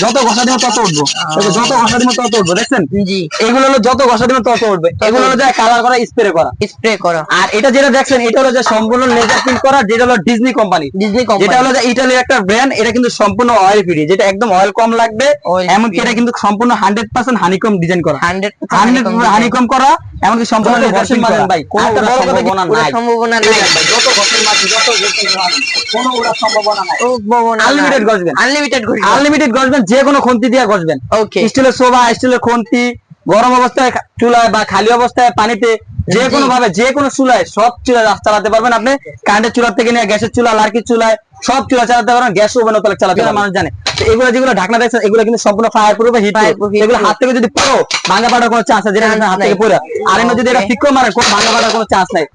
যত ঘষা দিব তত উঠবো, যত ঘষা দিব তত উঠবো, দেখছেন? জি, এগুলো হলো যত ঘষা দিব তত উঠবে, এগুলো হলো যে কালার করা, স্প্রে করা। স্প্রে করা। আর এটা যেটা দেখছেন এটা হলো যে সম্পূর্ণ লেজার প্রিন্ট করা, যেটা হলো ডিজনি কোম্পানি। ডিজনি যেটা কোম্পানি। হলো যে ইতালির একটা ব্র্যান্ড, এটা কিন্তু সম্পূর্ণ অয়েল ফ্রি, যেটা একদম অয়েল কম লাগবে। Oil এমনকি free। এটা কিন্তু সম্পূর্ণ 100% হানিকম ডিজাইন করা, 100% হানিকম করা, এমনকি সম্পূর্ণ যত লেজার ঘষেন প্রিন্ট করা। ভাই, কোনো একটা উড়ার বড় কথা কি, সম্ভাবনা উড়ার নাই। সম্ভাবনা নাই ভাই, যত ঘষেন মাছ, যত ঘষেন মাছ, কোনো উড়ার সম্ভাবনা নাই। আনলিমিটেড ঘষবেন, আনলিমিটেড ঘষবেন। আনলিমিটেড ঘষবেন, যে কোনো খুন্তি দিয়ে ঘষবেন। ওকে। স্টিলের সোভা, স্টিলের খুন্তি, গরম অবস্থায় চুলায় বা খালি অবস্থায় পানিতে, যে কোনো ভাবে যে কোনো চুলায় সব চুলা চালাতে পারবেন আপনি। কারেন্টের চুলা থেকে নিয়ে গ্যাসের চুলা, লার্কির চুলায় সব চুলা চালাতে পারবেন, গ্যাস ওভেনও তাহলে চালাতে পারবেন, মানুষ জানে। তো এগুলো যেগুলো ঢাকনা দেখছেন এগুলো কিন্তু সম্পূর্ণ ফায়ার প্রুফ, হিট প্রুফ। এগুলো হাত থেকে যদি পড়ো ভাঙা পাড়ার কোনো চান্স আছে, যেটা হাত থেকে পড়ে। আর এমনি যদি এটা ফিক্কো মারে কোনো ভাঙা পাড়ার কোনো চান্স নাই।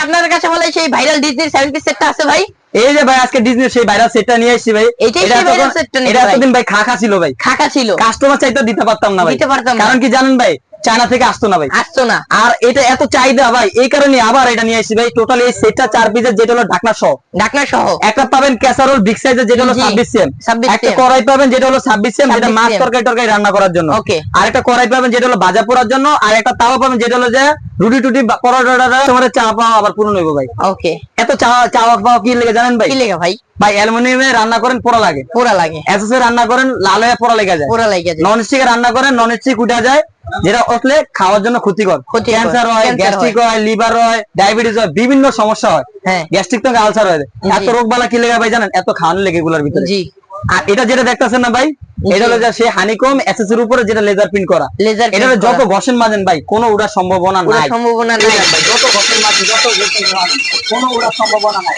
আপনার কাছে বলে সেই ভাইরাল ডিজনি 7 পিস সেটটা আছে ভাই? এই যে ভাই আজকে ডিজনির সেই ভাইরাল সেটটা নিয়ে আসছি ভাই। এইটাই সেই ভাইরাল সেটটা নিয়ে এটা এতদিন ভাই খাকা ছিল ভাই, খাকা ছিল, কাস্টমার চাইতো দিতে পারতাম না ভাই, দিতে পারতাম না। কারণ কি জানেন ভাই, চায়না থেকে আসতো না ভাই, আসতো না। আর এটা এত চাহিদা ভাই, এই কারণে আবার এটা নিয়ে আসছি ভাই। টোটালি এই সেটটা 4 পিসের, যেটা হলো ঢাকনা সহ। ঢাকনা সহ। একটা পাবেন ক্যাসারোল বিগ সাইজের, যেটা হলো 26 সিএম। একটা কড়াই পাবেন যেটা হলো 26 সিএম, যেটা মাছ তরকারি টরকারি রান্না করার জন্য। ওকে। আর একটা কড়াই পাবেন যেটা হলো ভাজা পোড়ার জন্য। আর একটা তাওয়া পাবেন যেটা হলো যে রুটি টুটি পরোটা তোমার চা পাওয়া আবার পূরণ হইব ভাই। ওকে। এত চাওয়া পাওয়া কি লেগে জানেন ভাই? কি লেগে ভাই? ভাই অ্যালুমিনিয়ামে রান্না করেন পোড়া লাগে, পোড়া লাগে। এসএস এ রান্না করেন লাল হয়ে পোড়া লেগে যায়, পোড়া লাগে যায়। নন স্টিকে রান্না করেন নন স্টিক উঠে যায়, যেটা আসলে খাওয়ার জন্য ক্ষতিকর। ক্যান্সার হয়, গ্যাস্ট্রিক হয়, লিভার হয়, ডায়াবেটিস হয়, বিভিন্ন সমস্যা হয়। হ্যাঁ, গ্যাস্ট্রিক থেকে আলসার হয়। এত রোগ বালা কি লেগে ভাই জানেন? এত খাওয়ানো লেগে এগুলোর ভিতরে। জি। আর এটা যেটা দেখতেছেন না ভাই, এটা হলো যে সেই হানিকম এসএস এর উপরে যেটা লেজার প্রিন্ট করা। লেজার এটা যত ঘষেন মাজেন ভাই কোনো উড়ার সম্ভাবনা নাই, সম্ভাবনা নাই ভাই। যত ঘষেন মাজেন, যত ঘষেন মাজেন, কোনো উড়ার সম্ভাবনা নাই।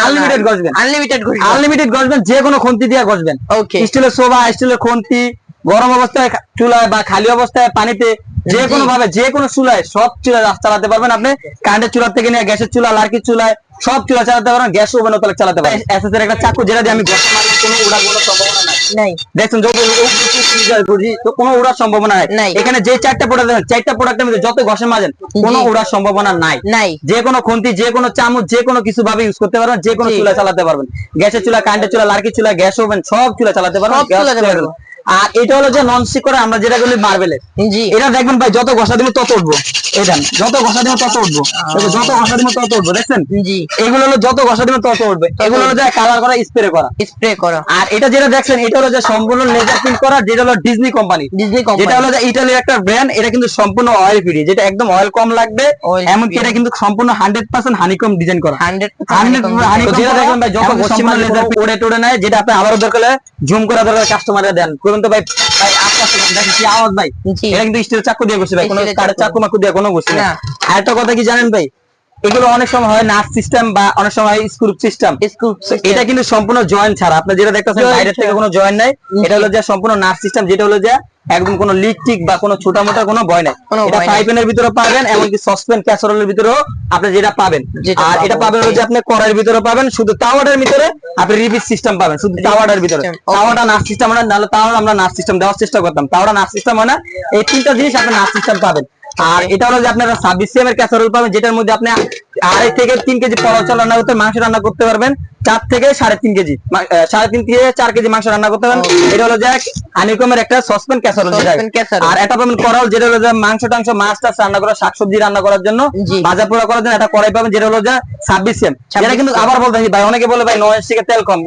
আনলিমিটেড ঘষবেন, আনলিমিটেড ঘষবেন। আনলিমিটেড ঘষবেন, যে কোনো খুন্তি দিয়ে ঘষবেন। ওকে। স্টিলের সোভা, স্টিলের খুন্তি, গরম অবস্থায় চুলায় বা খালি অবস্থায় পানিতে, যে কোনো ভাবে যে কোনো চুলায় সব চুলা চালাতে পারবেন আপনি। কারেন্টের চুলা থেকে নিয়ে গ্যাসের চুলা, লার্কির চুলায় সব চুলা চালাতে পারবেন, গ্যাস ওভেনও তাহলে চালাতে পারবেন। এসএস এর একটা চাকু, যেটা দিয়ে আমি ঘষা মারলে কোনো উড়ার কোনো সম্ভাবনা নাই। দেখছেন যত তো কোনো উড়ার সম্ভাবনা নাই। এখানে যে 4টা প্রোডাক্ট দেন, 4টা প্রোডাক্টের মধ্যে যত ঘষে মাজেন কোনো উড়ার সম্ভাবনা নাই। যে কোনো খুন্তি, যে কোনো চামচ, যে কোনো কিছু ভাবে ইউজ করতে পারবেন, যে কোনো চুলা চালাতে পারবেন। গ্যাসের চুলা, কারেন্টের চুলা, লার্কির চুলা, গ্যাস ওভেন সব চুলা চালাতে পারবেন। আর এটা হলো যে নন স্টিক করে আমরা যেটা বলি মার্বেলের। এটা দেখবেন ভাই যত ঘষা দিব তত উঠবো, এটা যত ঘষা দিব তত উঠবো, যত ঘষা দিব তত উঠবো, দেখছেন? এগুলো হলো যত ঘষা দিব তত উঠবে, এগুলো হলো যে কালার করা, স্প্রে করা। আর এটা যেটা দেখছেন এটা হলো যে সম্পূর্ণ লেজার প্রিন্ট করা, যেটা হলো ডিজনি কোম্পানি। যেটা হলো যে ইতালির একটা ব্র্যান্ড, এটা কিন্তু সম্পূর্ণ অয়েল ফ্রি, যেটা একদম অয়েল কম লাগবে। এমনকি এটা কিন্তু সম্পূর্ণ 100% হানিকম ডিজাইন করা। 100% হানিকম, যেটা দেখবেন ভাই যত পশ্চিমা লেজার ওড়ে টোড়ে নাই, যেটা আপনি আবারও দরকার জুম করা দরকার কাস্টমাররা দেন তো ভাই। ভাই আস্তে দেখেন কি আওয়াজ ভাই, এটা কিন্তু স্টিল চাকু দিয়ে বসে ভাই, কোনো কাঠের চাকু মাকু দিয়ে কোনো বসে না। আর একটা কথা কি জানেন ভাই, এগুলো অনেক সময় হয় নাট সিস্টেম বা অনেক সময় স্ক্রু সিস্টেম। এটা কিন্তু সম্পূর্ণ জয়েন্ট ছাড়া, আপনি যেটা দেখতেছেন বাইরে থেকে কোনো জয়েন্ট নাই। এটা হলো যে সম্পূর্ণ নাট সিস্টেম, যেটা হলো যে একদম কোনো লিক টিক বা কোনো ছোটা মোটা কোনো ভয় নাই। এটা ফ্রাই প্যানের ভিতরে পাবেন, এমনকি সসপ্যান ক্যাসারোলের ভিতরেও আপনি যেটা পাবেন। আর এটা পাবেন হলো যে আপনি কড়াইয়ের ভিতরে পাবেন, শুধু তাওয়াটার ভিতরে আপনি রিপিট সিস্টেম পাবেন, শুধু তাওয়াটার ভিতরে। তাওয়াটা নাট সিস্টেম হয় না, নাহলে তাওয়াটা আমরা নাট সিস্টেম দেওয়ার চেষ্টা করতাম, তাওয়াটা নাট সিস্টেম হয় না। এই 3টা জিনিস আপনি নাট সিস্টেম পাবেন। আর এটা হলো যে আপনারা 26 সিএম এর ক্যাসারোল পাবেন, যেটার মধ্যে আপনি 2.5 থেকে 3 কেজি পরোটা রান্না করতে, মাংস রান্না করতে পারবেন। 4 থেকে 3.5 কেজি, 3.5 থেকে 4 কেজি মাংস রান্না করতে পারবেন। এটা হলো যে হানিকমের একটা সসপ্যান ক্যাসারোল। আর এটা পাবেন করাল, যেটা হলো যে মাংস টাংস মাছ টাছ রান্না করা, শাকসবজি রান্না করার জন্য, ভাজা পোড়া করার জন্য। এটা কড়াই পাবেন যেটা হলো যে 26 সিএম। এটা কিন্তু আবার বলতেছি ভাই, অনেকে বলে ভাই নন স্টিকের তেল কম,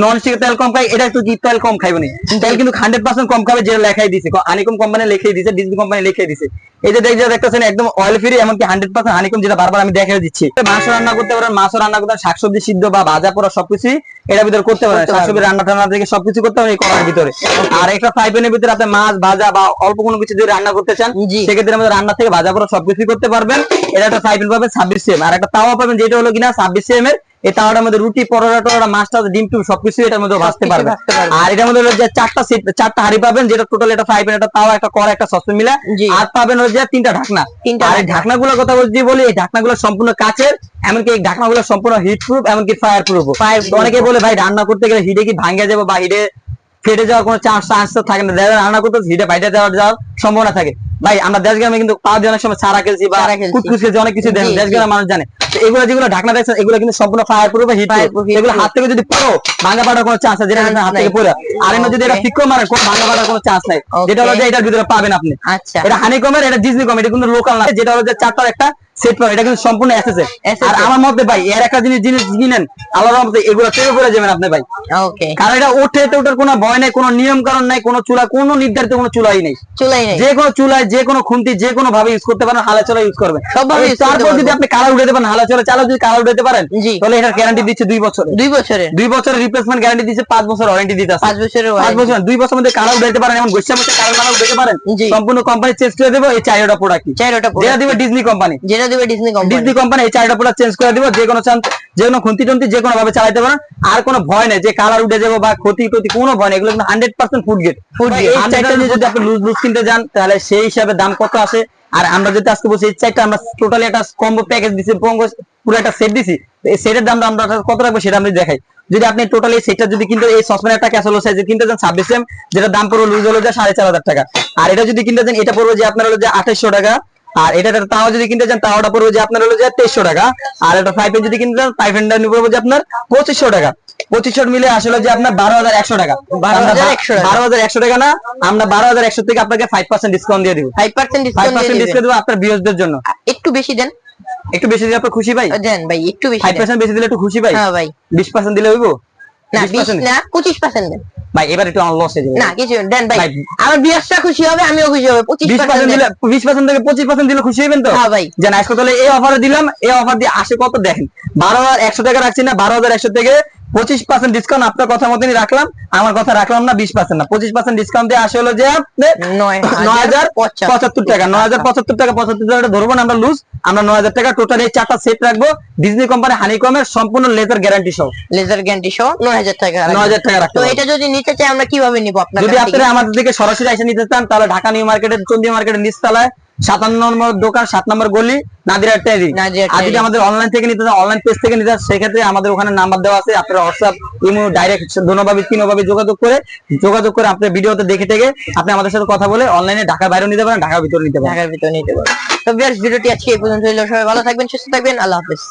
নন স্টিকের তেল কম খাই, এটা একটু তেল কম খাইবো না, তেল কিন্তু 100% কম খাবে, যেটা লেখাই দিছে, হানিকম কোম্পানি লিখে দিছে, ডিজনি কোম্পানি লিখে দিছে। এই যে দেখতেছেন একদম অয়েল ফ্রি, এমনকি 100% হানিকম, যেটা বারবার আমি দেখাই দিচ্ছি। মাংস রান্না করতে পারেন, মাছ রান্না করতে পারেন, শাকসবজি সিদ্ধ বা ভাজা পোড়া সবকিছু এটার ভিতরে করতে পারেন। শাকসবজি রান্না টান্না থেকে সবকিছু করতে পারেন এই কড়াইয়ের ভিতরে। আর একটা ফ্রাই প্যানের ভিতরে আপনি মাছ ভাজা বা অল্প কোনো কিছু যদি রান্না করতে চান, সেক্ষেত্রে আমাদের রান্না থেকে ভাজা পোড়া সবকিছু করতে পারবেন। এটা একটা ফ্রাই প্যান পাবেন 26 সিএম। আর একটা তাওয়া পাবেন যেটা হলো কিনা 26 সিএম এর। এই তাওয়াটার মধ্যে রুটি, পরোটা টোটা, মাছ টাছ, ডিম টিম সবকিছু এটার মধ্যে ভাজতে পারবেন। আর এটার মধ্যে যে 4টা হাঁড়ি পাবেন, যেটা টোটাল এটা ফ্রাই প্যান, একটা তাওয়া, একটা কড়াই, একটা সসপ্যান মিলে। আর পাবেন হচ্ছে 3টা ঢাকনা। আর এই ঢাকনাগুলোর কথা বলি, এই ঢাকনাগুলো সম্পূর্ণ কাচের, এমনকি এই ঢাকনাগুলো সম্পূর্ণ হিট প্রুফ, এমনকি ফায়ার প্রুফ। অনেকে বলে ভাই রান্না করতে গেলে হিটে কি ভাঙে যাবে বা হিটে ফেটে যাওয়ার কোনো চান্স থাকে না, রান্না করতে হিটে বাইরে যাওয়ার সম্ভাবনা থাকে। ভাই আমরা দেশ গ্রামে কিন্তু পাওয়া যায় অনেক সময় ছাড়া খেলছি বা কুচকুচ খেলছি, অনেক কিছু দেশ গ্রামের মানুষ জানে। তো এগুলো যেগুলো ঢাকনা দেখছেন এগুলো কিন্তু সম্পূর্ণ ফায়ার প্রুফ হিট প্রুফ। এগুলো হাত থেকে যদি পড়ো ভাঙা পাড়ার কোনো চান্স আছে, যেটা হাত থেকে পড়ে। আর এমন যদি এটা ফিক্কো মারেন কোনো ভাঙা পাড়ার কোনো চান্স নাই, যেটা হলো যে এটার ভিতরে পাবেন আপনি। আচ্ছা, এটা হানিকমের, এটা ডিজনি কম, এটা কিন্তু লোকাল না, যেটা হলো যে চারটার একটা সেট পাবেন, এটা কিন্তু সম্পূর্ণ এসএসএ। আর আমার মতে ভাই এর একটা জিনিস কিনেন আল্লাহর রহমতে এগুলো টেপে পড়ে যাবেন আপনি ভাই। ওকে, কারণ এটা ওঠার কোনো ভয় নাই, কোনো নিয়ম কারণ নাই, কোনো চুলা কোনো নির্ধারিত কোনো চুলাই নেই। চুলাই নেই, যে কোনো চুলায় যে কোনো খুন্তি যে কোনো ভাবে ইউজ করতে পারেন, হালা চলা ইউজ করবেন সবভাবে use করতে তারপর যদি পারবো। আপনি কালার উঠাতে পারেন, হালা চলা চালা যদি কালার উঠাতে পারেন, জি। তাহলে এটার গ্যারান্টি দিচ্ছে 2 বছর। 2 বছরের 2 বছরের রিপ্লেসমেন্ট গ্যারান্টি দিচ্ছে, 5 বছর ওয়ারেন্টি দিতে আছে। 5 বছরের 5 বছর 2 বছরের মধ্যে কালার উঠাতে পারেন, এমন গোষ্ঠীর মধ্যে কালার মালা উঠাতে পারেন, জি। সম্পূর্ণ কোম্পানি চেঞ্জ করে দেবো এই 4টা প্রোডাক্ট। 4টা যেটা দিবে ডিজনি কোম্পানি, যেটা দিবে ডিজনি কোম্পানি। ডিজনি কোম্পানি এই 4টা প্রোডাক্ট চেঞ্জ করে দিব, যে কোনো চান যে কোনো খুন্তি টন্তি যে কোনো ভাবে চালাতে পারেন। আর কোনো ভয় নেই যে কালার উঠে যাবো বা ক্ষতি টতি, কোনো ভয় নেই, এগুলো কিন্তু 100% ফুড গ্রেড। Food grade, এই 4টা নিয়ে যদি আপনি লুজ কিনতে যান তাহলে সেই হিসাবে দাম কত আসে। আর আমরা যদি আজকে বলছি এই 4টা আমরা টোটালি একটা কম্বো প্যাকেজ দিছি, পুরো একটা সেট দিছি, এই সেটের দামটা আমরা কত রাখবো সেটা আমি দেখাই। যদি আপনি টোটালি সেটটা যদি কিনতে এই সসপ্যান একটা ক্যাসেরোল সাইজে কিনতে যান 26 এম, যেটা দাম পড়বে লুজ হলো যে 4500 টাকা। আর এটা যদি কিনতে যান এটা পড়বে যে আপনার হলো যে 2800 টাকা। আর এটা তাও যদি কিনতে চান তাওটা পড়বে যে আপনার হলো যে 2300 টাকা। আর এটা 5 এর যদি কিনতে চান 5 এর পড়বে যে আপনার 2500 টাকা। 2500 মিলে আসলে যে আপনার 12100 টাকা। 12100 টাকা না, আমরা 12100 থেকে আপনাকে 5% ডিসকাউন্ট দিয়ে দিব। 5% ডিসকাউন্ট দিয়ে 5% ডিসকাউন্ট দেব আপনার ভিউয়ারদের জন্য। একটু বেশি দেন, একটু বেশি দিলে আপনি খুশি ভাই? দেন ভাই, একটু বেশি দেন। 5% বেশি দিলে একটু খুশি ভাই? হ্যাঁ ভাই। 20% দিলে হইবো? না 20 না 25% দেন ভাই, এবার একটু আমার লস হয়ে যাবে। না কিছু দেন ভাই, ভাই, আমার বিয়াসটা খুশি হবে, আমিও খুশি হবে। 20% দিলে 20% থেকে 25% দিলে খুশি হবেন তো? হ্যাঁ ভাই। যে না আজকে তাহলে এই অফারে দিলাম, এই অফার দিয়ে আসে কত দেখেন, 12100 টাকা রাখছি না, 12100 থেকে 25% ডিসকাউন্ট আপনার কথা মতনই রাখলাম, আমার কথা রাখলাম না, 20% না 25% ডিসকাউন্ট দিয়ে আসে হলো যে 9075 টাকা। 9075 টাকা 75 টাকা ধরবো না আমরা লুজ, আমরা 9000 টাকা টোটাল এই 4টা সেট রাখবো। ডিজনি কোম্পানি হানিকমের সম্পূর্ণ লেজার গ্যারান্টি সহ, লেজার গ্যারান্টি সহ 9000 টাকা। 9000 টাকা রাখতে তো পারবো। এটা যদি নিতে চাই আমরা কিভাবে নিব আপনার যদি কাছ থেকে? আপনারা আমাদের দিকে সরাসরি এসে নিতে চান তাহলে ঢাকা নিউ মার্কেটের চন্ডী মার্কেটের নিচতলায় 57 নম্বর দোকান, 7 নম্বর গলি, নাদিরা টেরি। আর যদি আমাদের অনলাইন থেকে নিতে চান, অনলাইন পেজ থেকে নিতে চান, সেক্ষেত্রে আমাদের ওখানে নাম্বার দেওয়া আছে, আপনারা হোয়াটসঅ্যাপ ইমো ডাইরেক্ট দোনোভাবে তিনোভাবে যোগাযোগ করে আপনার ভিডিওতে দেখে থেকে আপনি আমাদের সাথে কথা বলে অনলাইনে ঢাকার বাইরেও নিতে পারেন, ঢাকার ভিতরে নিতে পারেন। ঢাকার ভিতরে নিতে পারেন। তো ভিউয়ার্স ভিডিওটি আজকে এই পর্যন্ত হলো, সবাই ভালো থাকবেন, সুস্থ থাকবেন, আল্লাহ হাফেজ।